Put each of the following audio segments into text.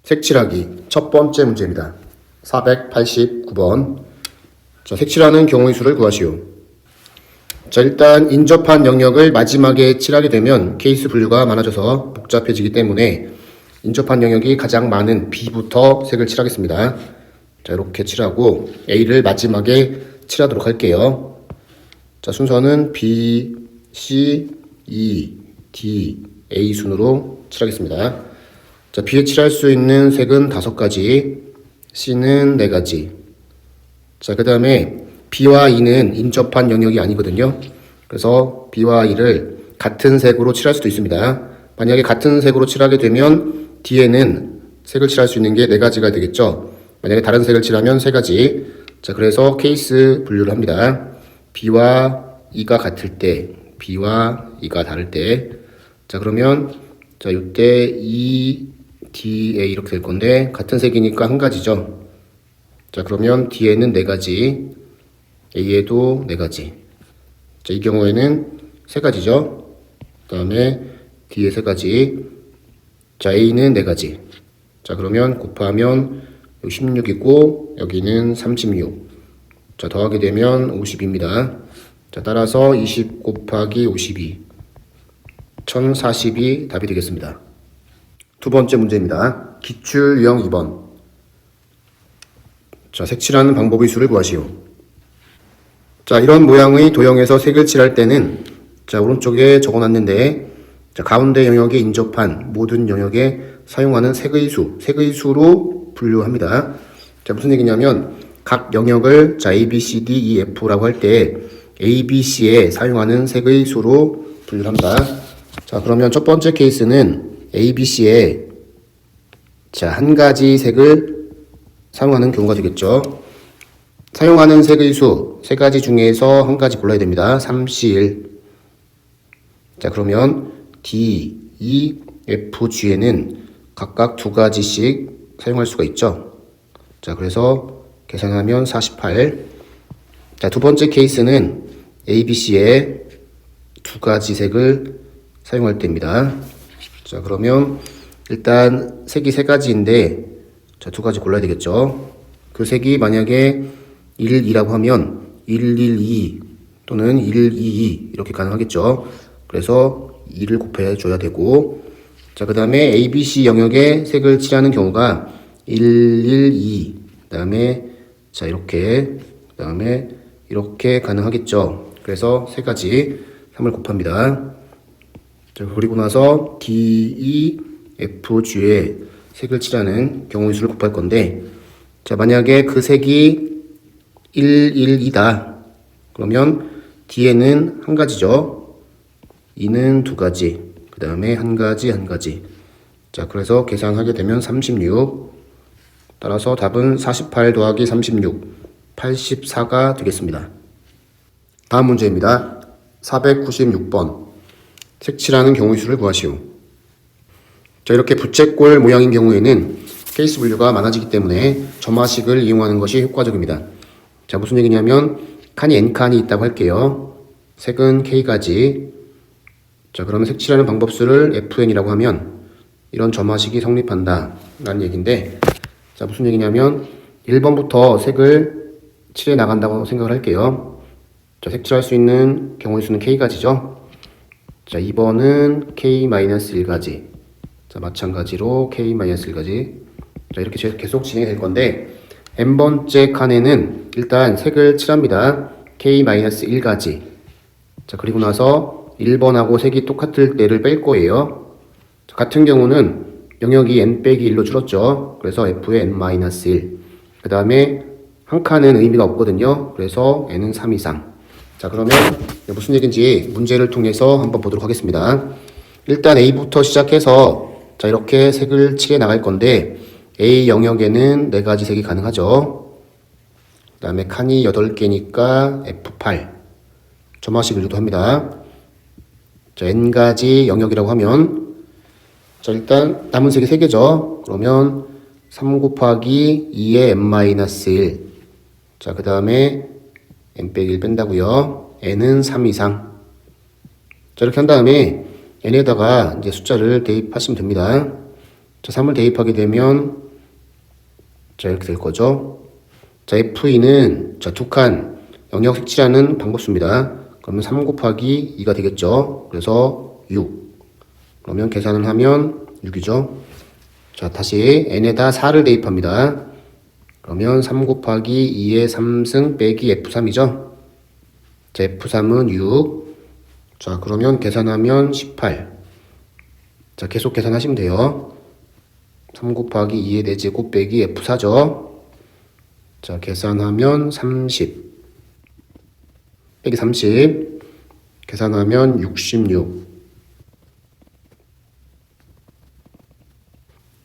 색칠하기 첫 번째 문제입니다. 489번. 자, 색칠하는 경우의 수를 구하시오. 자, 일단 인접한 영역을 마지막에 칠하게 되면 케이스 분류가 많아져서 복잡해지기 때문에 인접한 영역이 가장 많은 B부터 색을 칠하겠습니다. 자, 이렇게 칠하고 A를 마지막에 칠하도록 할게요. 자, 순서는 B, C, E, D, A 순으로 칠하겠습니다. 자, B에 칠할 수 있는 색은 5가지, C는 4가지. 자, 그 다음에 B와 E는 인접한 영역이 아니거든요. 그래서 B와 E를 같은 색으로 칠할 수도 있습니다. 만약에 같은 색으로 칠하게 되면 D에는 색을 칠할 수 있는 게 4가지가 되겠죠. 만약에 다른 색을 칠하면 3가지. 자, 그래서 케이스 분류를 합니다. B와 E가 같을 때, B와 E가 다를 때. 자, 그러면 자, 이때 E, D, A 이렇게 될 건데 같은 색이니까 1가지죠. 자, 그러면 D에는 4가지, A에도 4가지. 자, 이 경우에는 3가지죠. 그 다음에 D에 3가지. 자, A는 4가지. 자, 그러면 곱하면 16이고 여기는 36. 자, 더하게 되면 50입니다. 자, 따라서 20 곱하기 52. 1040이 답이 되겠습니다. 두 번째 문제입니다. 기출 유형 2번. 자, 색칠하는 방법의 수를 구하시오. 자, 이런 모양의 도형에서 색을 칠할 때는 자, 오른쪽에 적어놨는데 자, 가운데 영역에 인접한 모든 영역에 사용하는 색의 수로 분류합니다. 자, 무슨 얘기냐면 각 영역을 자, A, B, C, D, E, F라고 할 때 A, B, C에 사용하는 색의 수로 분류합니다. 자, 그러면 첫 번째 케이스는 A, B, C에 자, 1가지 색을 사용하는 경우가 되겠죠. 사용하는 색의 수 3가지 중에서 1가지 골라야 됩니다. 3, C, 1. 자, 그러면 D, E, F, G에는 각각 2가지씩 사용할 수가 있죠. 자, 그래서 계산하면 48. 자, 두 번째 케이스는 A, B, C에 2가지 색을 사용할 때입니다. 자, 그러면 일단 색이 3가지인데 자, 2가지 골라야 되겠죠. 그 색이 만약에 1, 2라고 하면 1, 1, 2 또는 1, 2, 2 이렇게 가능하겠죠. 그래서 2를 곱해줘야 되고 자, 그 다음에 A, B, C 영역에 색을 칠하는 경우가 1, 1, 2 그 다음에 자, 이렇게 그 다음에 이렇게 가능하겠죠. 그래서 3가지 3을 곱합니다. 자, 그리고 나서 D, E, F, G에 색을 칠하는 경우의 수를 곱할 건데 자, 만약에 그 색이 1, 1, 2다. 그러면 D에는 1가지죠. E는 2가지. 그 다음에 1가지, 1가지. 자, 그래서 계산하게 되면 36. 따라서 답은 48 더하기 36, 84가 되겠습니다. 다음 문제입니다. 496번. 색칠하는 경우의 수를 구하시오. 자, 이렇게 부채꼴 모양인 경우에는 케이스 분류가 많아지기 때문에 점화식을 이용하는 것이 효과적입니다. 자, 무슨 얘기냐면 칸이 n칸이 있다고 할게요. 색은 k가지. 자, 그러면 색칠하는 방법수를 fn이라고 하면 이런 점화식이 성립한다 라는 얘기인데 자, 무슨 얘기냐면 1번부터 색을 칠해 나간다고 생각을 할게요. 자, 색칠할 수 있는 경우의 수는 k가지죠. 자, 2번은 k-1가지. 자, 마찬가지로 k-1가지. 자, 이렇게 계속 진행이 될 건데 n번째 칸에는 일단 색을 칠합니다. k-1가지. 자, 그리고 나서 1번하고 색이 똑같을 때를 뺄 거예요. 자, 같은 경우는 영역이 n-1로 줄었죠. 그래서 f의 n-1. 그 다음에 한 칸은 의미가 없거든요. 그래서 n은 3 이상. 자, 그러면 무슨 얘기인지 문제를 통해서 한번 보도록 하겠습니다. 일단 A부터 시작해서 자, 이렇게 색을 칠해 나갈 건데 A 영역에는 4가지 색이 가능하죠. 그 다음에 칸이 8개니까 F8 점화식을 유도합니다. 자, N가지 영역이라고 하면 자, 일단 남은 색이 3개죠. 그러면 3 곱하기 2의 n-1. 자, 그 다음에 n-1 뺀다고요. n은 3 이상. 자, 이렇게 한 다음에 n에다가 이제 숫자를 대입하시면 됩니다. 자, 3을 대입하게 되면 자, 이렇게 될 거죠. 자, FE는 자, 두 칸 영역 색칠하는 방법입니다. 그러면 3 곱하기 2가 되겠죠. 그래서 6. 그러면 계산을 하면 6이죠. 자, 다시 n에다 4를 대입합니다. 그러면 3 곱하기 2의 3승 빼기 F3이죠. 자, F3은 6. 자, 그러면 계산하면 18. 자, 계속 계산하시면 돼요. 3 곱하기 2의 4제곱 빼기 F4죠. 자, 계산하면 30. 빼기 30. 계산하면 66.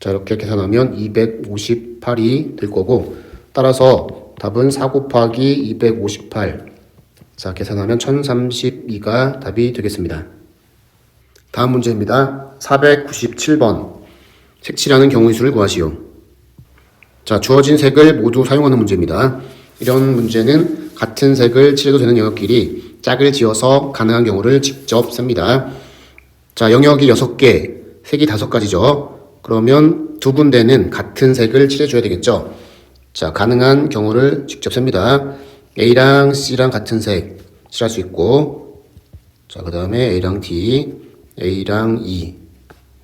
자, 이렇게 계산하면 258이 될 거고, 따라서 답은 4 곱하기 258. 자, 계산하면 1032가 답이 되겠습니다. 다음 문제입니다. 497번. 색칠하는 경우의 수를 구하시오. 자, 주어진 색을 모두 사용하는 문제입니다. 이런 문제는 같은 색을 칠해도 되는 영역끼리 짝을 지어서 가능한 경우를 직접 씁니다. 자, 영역이 6개, 색이 5가지죠. 그러면 두 군데는 같은 색을 칠해줘야 되겠죠. 자, 가능한 경우를 직접 씁니다. A랑 C랑 같은 색 칠할 수 있고, 자, 그 다음에 A랑 D, A랑 E,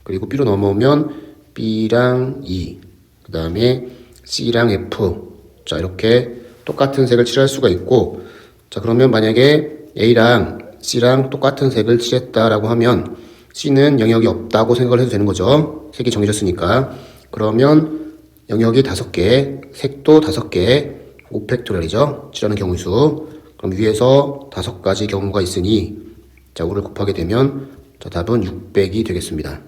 그리고 B로 넘어오면 B랑 E, 그 다음에 C랑 F. 자, 이렇게 똑같은 색을 칠할 수가 있고, 자, 그러면 만약에 A랑 C랑 똑같은 색을 칠했다라고 하면 C는 영역이 없다고 생각을 해도 되는 거죠. 색이 정해졌으니까. 그러면 영역이 5개, 색도 5개, 5팩토리얼이죠. 칠하는 경우의 수. 그럼 위에서 5가지 경우가 있으니, 자, 5를 곱하게 되면, 자, 답은 600이 되겠습니다.